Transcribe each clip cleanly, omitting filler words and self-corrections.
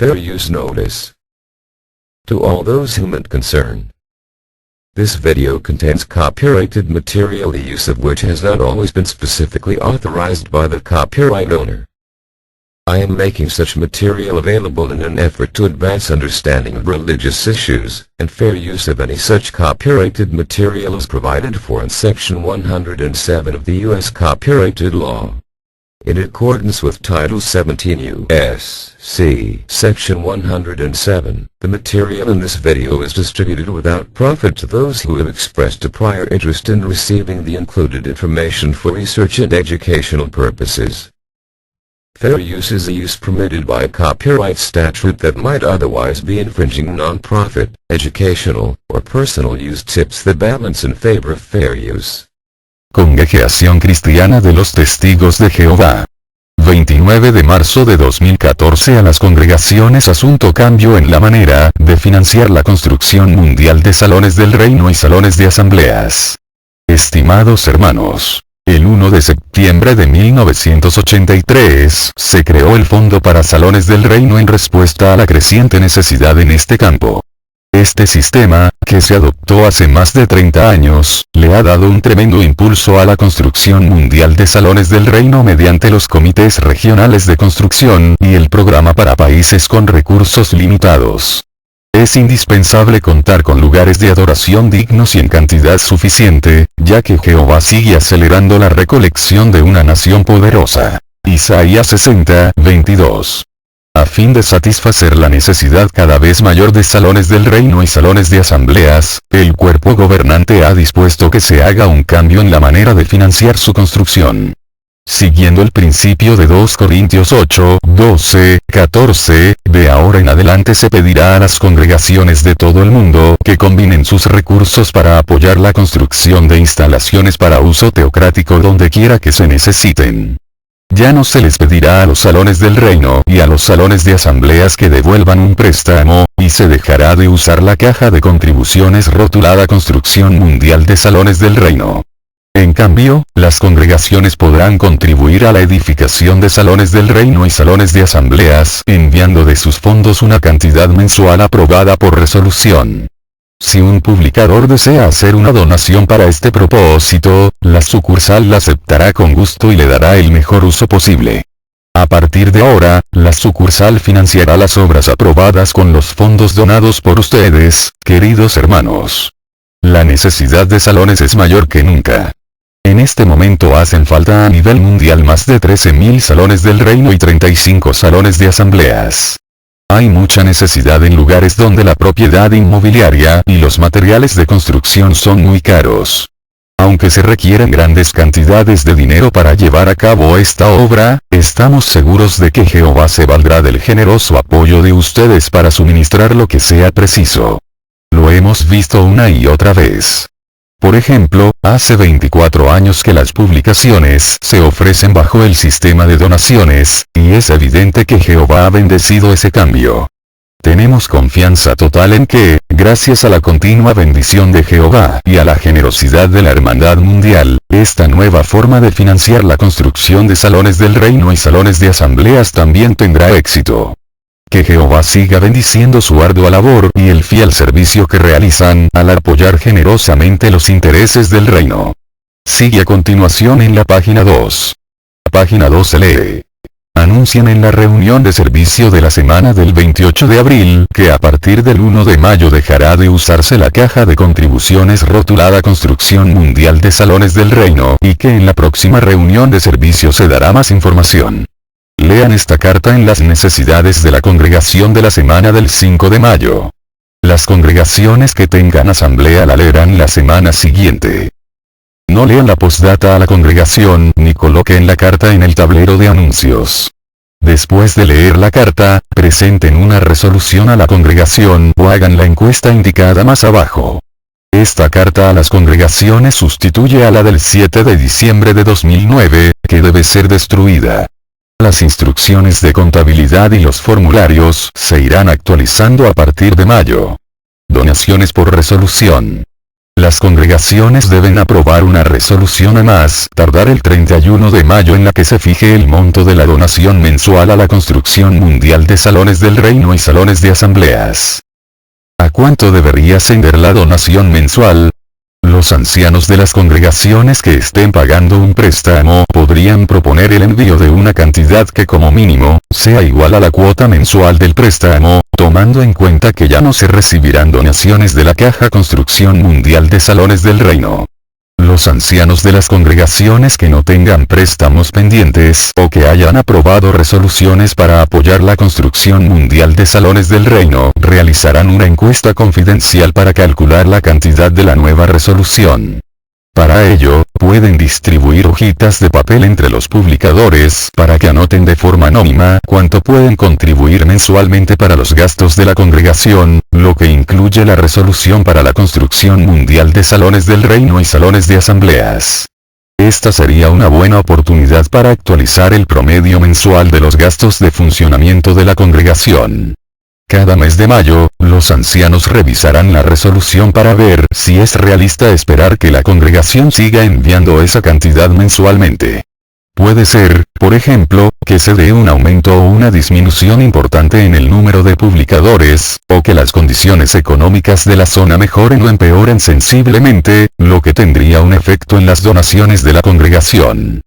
Fair use notice. To all those whom it concern. This video contains copyrighted material, the use of which has not always been specifically authorized by the copyright owner. I am making such material available in an effort to advance understanding of religious issues, and fair use of any such copyrighted material is provided for in Section 107 of the U.S. Copyrighted Law. In accordance with Title 17 U.S.C. Section 107, the material in this video is distributed without profit to those who have expressed a prior interest in receiving the included information for research and educational purposes. Fair use is a use permitted by a copyright statute that might otherwise be infringing non-profit, educational, or personal use. Tips that balance in favor of fair use. Congregación Cristiana de los Testigos de Jehová. 29 de marzo de 2014. A las congregaciones asunto cambio en la manera de financiar la construcción mundial de salones del reino y salones de asambleas. Estimados hermanos, el 1 de septiembre de 1983 se creó el Fondo para Salones del Reino en respuesta a la creciente necesidad en este campo. Este sistema, que se adoptó hace más de 30 años, le ha dado un tremendo impulso a la construcción mundial de salones del reino mediante los comités regionales de construcción y el programa para países con recursos limitados. Es indispensable contar con lugares de adoración dignos y en cantidad suficiente, ya que Jehová sigue acelerando la recolección de una nación poderosa. Isaías 60:22. A fin de satisfacer la necesidad cada vez mayor de salones del reino y salones de asambleas, el cuerpo gobernante ha dispuesto que se haga un cambio en la manera de financiar su construcción. Siguiendo el principio de 2 Corintios 8:12-14, de ahora en adelante se pedirá a las congregaciones de todo el mundo que combinen sus recursos para apoyar la construcción de instalaciones para uso teocrático donde quiera que se necesiten. Ya no se les pedirá a los salones del reino y a los salones de asambleas que devuelvan un préstamo, y se dejará de usar la caja de contribuciones rotulada Construcción Mundial de Salones del Reino. En cambio, las congregaciones podrán contribuir a la edificación de salones del reino y salones de asambleas enviando de sus fondos una cantidad mensual aprobada por resolución. Si un publicador desea hacer una donación para este propósito, la sucursal la aceptará con gusto y le dará el mejor uso posible. A partir de ahora, la sucursal financiará las obras aprobadas con los fondos donados por ustedes, queridos hermanos. La necesidad de salones es mayor que nunca. En este momento hacen falta a nivel mundial más de 13.000 salones del reino y 35 salones de asambleas. Hay mucha necesidad en lugares donde la propiedad inmobiliaria y los materiales de construcción son muy caros. Aunque se requieren grandes cantidades de dinero para llevar a cabo esta obra, estamos seguros de que Jehová se valdrá del generoso apoyo de ustedes para suministrar lo que sea preciso. Lo hemos visto una y otra vez. Por ejemplo, hace 24 años que las publicaciones se ofrecen bajo el sistema de donaciones, y es evidente que Jehová ha bendecido ese cambio. Tenemos confianza total en que, gracias a la continua bendición de Jehová y a la generosidad de la hermandad mundial, esta nueva forma de financiar la construcción de salones del reino y salones de asambleas también tendrá éxito. Que Jehová siga bendiciendo su ardua labor y el fiel servicio que realizan al apoyar generosamente los intereses del reino. Sigue a continuación en la página 2. La página 2 se lee. Anuncian en la reunión de servicio de la semana del 28 de abril que a partir del 1 de mayo dejará de usarse la caja de contribuciones rotulada Construcción Mundial de Salones del Reino y que en la próxima reunión de servicio se dará más información. Lean esta carta en las necesidades de la congregación de la semana del 5 de mayo. Las congregaciones que tengan asamblea la leerán la semana siguiente. No lean la postdata a la congregación ni coloquen la carta en el tablero de anuncios. Después de leer la carta, presenten una resolución a la congregación o hagan la encuesta indicada más abajo. Esta carta a las congregaciones sustituye a la del 7 de diciembre de 2009, que debe ser destruida. Las instrucciones de contabilidad y los formularios se irán actualizando a partir de mayo. Donaciones por resolución. Las congregaciones deben aprobar una resolución a más tardar el 31 de mayo en la que se fije el monto de la donación mensual a la construcción mundial de salones del reino y salones de asambleas. ¿A cuánto debería ascender la donación mensual? Los ancianos de las congregaciones que estén pagando un préstamo podrían proponer el envío de una cantidad que como mínimo sea igual a la cuota mensual del préstamo, tomando en cuenta que ya no se recibirán donaciones de la Caja Construcción Mundial de Salones del Reino. Los ancianos de las congregaciones que no tengan préstamos pendientes o que hayan aprobado resoluciones para apoyar la construcción mundial de salones del reino realizarán una encuesta confidencial para calcular la cantidad de la nueva resolución. Para ello, pueden distribuir hojitas de papel entre los publicadores para que anoten de forma anónima cuánto pueden contribuir mensualmente para los gastos de la congregación, lo que incluye la resolución para la construcción mundial de salones del reino y salones de asambleas. Esta sería una buena oportunidad para actualizar el promedio mensual de los gastos de funcionamiento de la congregación. Cada mes de mayo, los ancianos revisarán la resolución para ver si es realista esperar que la congregación siga enviando esa cantidad mensualmente. Puede ser, por ejemplo, que se dé un aumento o una disminución importante en el número de publicadores, o que las condiciones económicas de la zona mejoren o empeoren sensiblemente, lo que tendría un efecto en las donaciones de la congregación.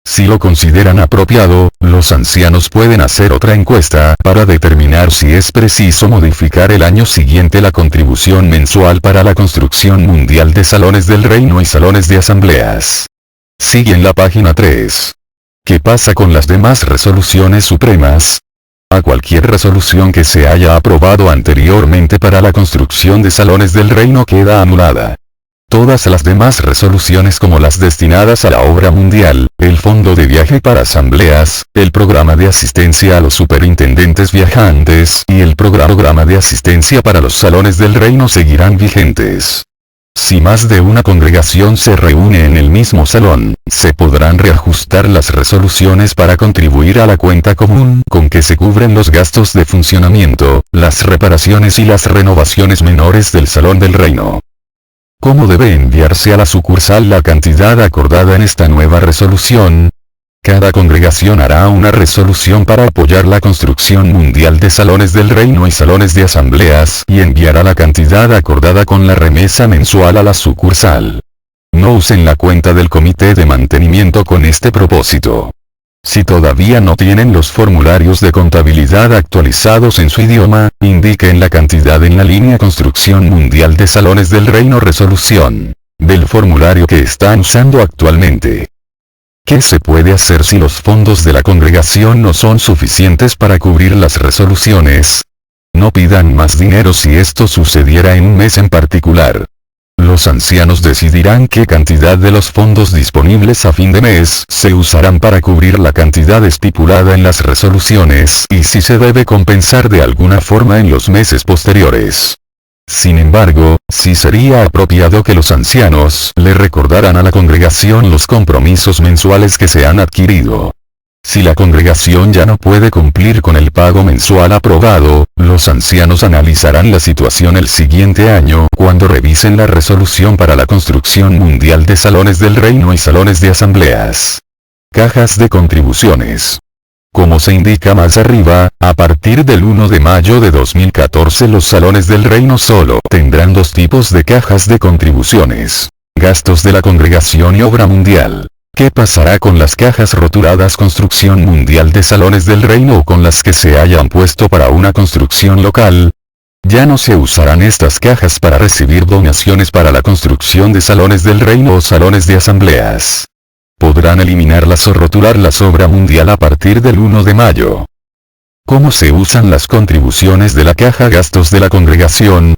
Si lo consideran apropiado, los ancianos pueden hacer otra encuesta para determinar si es preciso modificar el año siguiente la contribución mensual para la construcción mundial de salones del reino y salones de asambleas. Sigue en la página 3. ¿Qué pasa con las demás resoluciones supremas? A cualquier resolución que se haya aprobado anteriormente para la construcción de salones del reino queda anulada. Todas las demás resoluciones como las destinadas a la obra mundial, el fondo de viaje para asambleas, el programa de asistencia a los superintendentes viajantes y el programa de asistencia para los salones del reino seguirán vigentes. Si más de una congregación se reúne en el mismo salón, se podrán reajustar las resoluciones para contribuir a la cuenta común con que se cubren los gastos de funcionamiento, las reparaciones y las renovaciones menores del salón del reino. ¿Cómo debe enviarse a la sucursal la cantidad acordada en esta nueva resolución? Cada congregación hará una resolución para apoyar la construcción mundial de salones del reino y salones de asambleas y enviará la cantidad acordada con la remesa mensual a la sucursal. No usen la cuenta del comité de mantenimiento con este propósito. Si todavía no tienen los formularios de contabilidad actualizados en su idioma, indiquen la cantidad en la línea Construcción Mundial de Salones del Reino Resolución del formulario que están usando actualmente. ¿Qué se puede hacer si los fondos de la congregación no son suficientes para cubrir las resoluciones? No pidan más dinero si esto sucediera en un mes en particular. Los ancianos decidirán qué cantidad de los fondos disponibles a fin de mes se usarán para cubrir la cantidad estipulada en las resoluciones y si se debe compensar de alguna forma en los meses posteriores. Sin embargo, sí sería apropiado que los ancianos le recordaran a la congregación los compromisos mensuales que se han adquirido. Si la congregación ya no puede cumplir con el pago mensual aprobado, los ancianos analizarán la situación el siguiente año cuando revisen la resolución para la construcción mundial de salones del reino y salones de asambleas. Cajas de contribuciones. Como se indica más arriba, a partir del 1 de mayo de 2014 los salones del reino solo tendrán dos tipos de cajas de contribuciones: gastos de la congregación y obra mundial. ¿Qué pasará con las cajas rotuladas Construcción Mundial de Salones del Reino o con las que se hayan puesto para una construcción local? Ya no se usarán estas cajas para recibir donaciones para la construcción de salones del reino o salones de asambleas. Podrán eliminarlas o rotularlas obra mundial a partir del 1 de mayo. ¿Cómo se usan las contribuciones de la caja gastos de la congregación?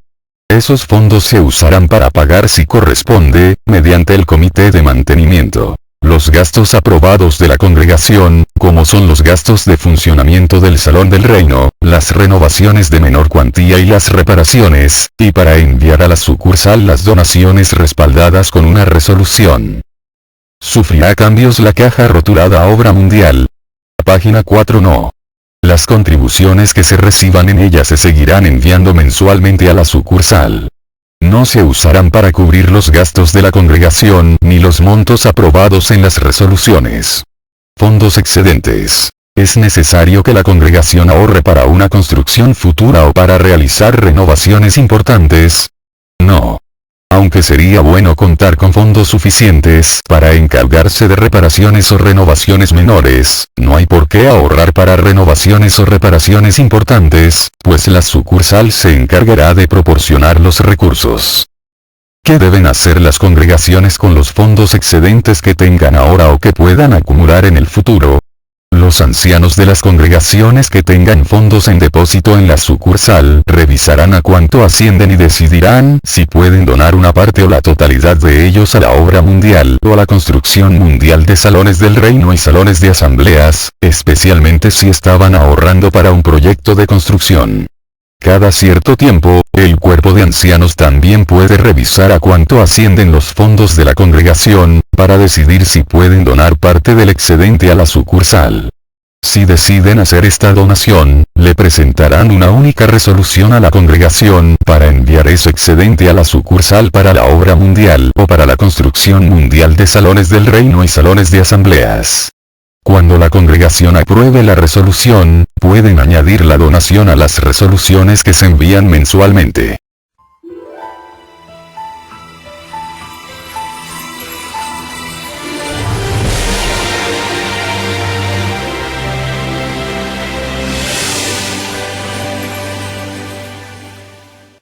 Esos fondos se usarán para pagar si corresponde, mediante el comité de mantenimiento, los gastos aprobados de la congregación, como son los gastos de funcionamiento del salón del reino, las renovaciones de menor cuantía y las reparaciones, y para enviar a la sucursal las donaciones respaldadas con una resolución. ¿Sufrirá cambios la caja rotulada a obra mundial? Página 4 no. Las contribuciones que se reciban en ella se seguirán enviando mensualmente a la sucursal. no se usarán para cubrir los gastos de la congregación ni los montos aprobados en las resoluciones. Fondos excedentes. ¿Es necesario que la congregación ahorre para una construcción futura o para realizar renovaciones importantes? No. Aunque sería bueno contar con fondos suficientes para encargarse de reparaciones o renovaciones menores, no hay por qué ahorrar para renovaciones o reparaciones importantes, pues la sucursal se encargará de proporcionar los recursos. ¿Qué deben hacer las congregaciones con los fondos excedentes que tengan ahora o que puedan acumular en el futuro? Los ancianos de las congregaciones que tengan fondos en depósito en la sucursal revisarán a cuánto ascienden y decidirán si pueden donar una parte o la totalidad de ellos a la obra mundial o a la construcción mundial de salones del reino y salones de asambleas, especialmente si estaban ahorrando para un proyecto de construcción. Cada cierto tiempo, el cuerpo de ancianos también puede revisar a cuánto ascienden los fondos de la congregación, para decidir si pueden donar parte del excedente a la sucursal. Si deciden hacer esta donación, le presentarán una única resolución a la congregación para enviar ese excedente a la sucursal para la obra mundial o para la construcción mundial de salones del reino y salones de asambleas. Cuando la congregación apruebe la resolución, pueden añadir la donación a las resoluciones que se envían mensualmente.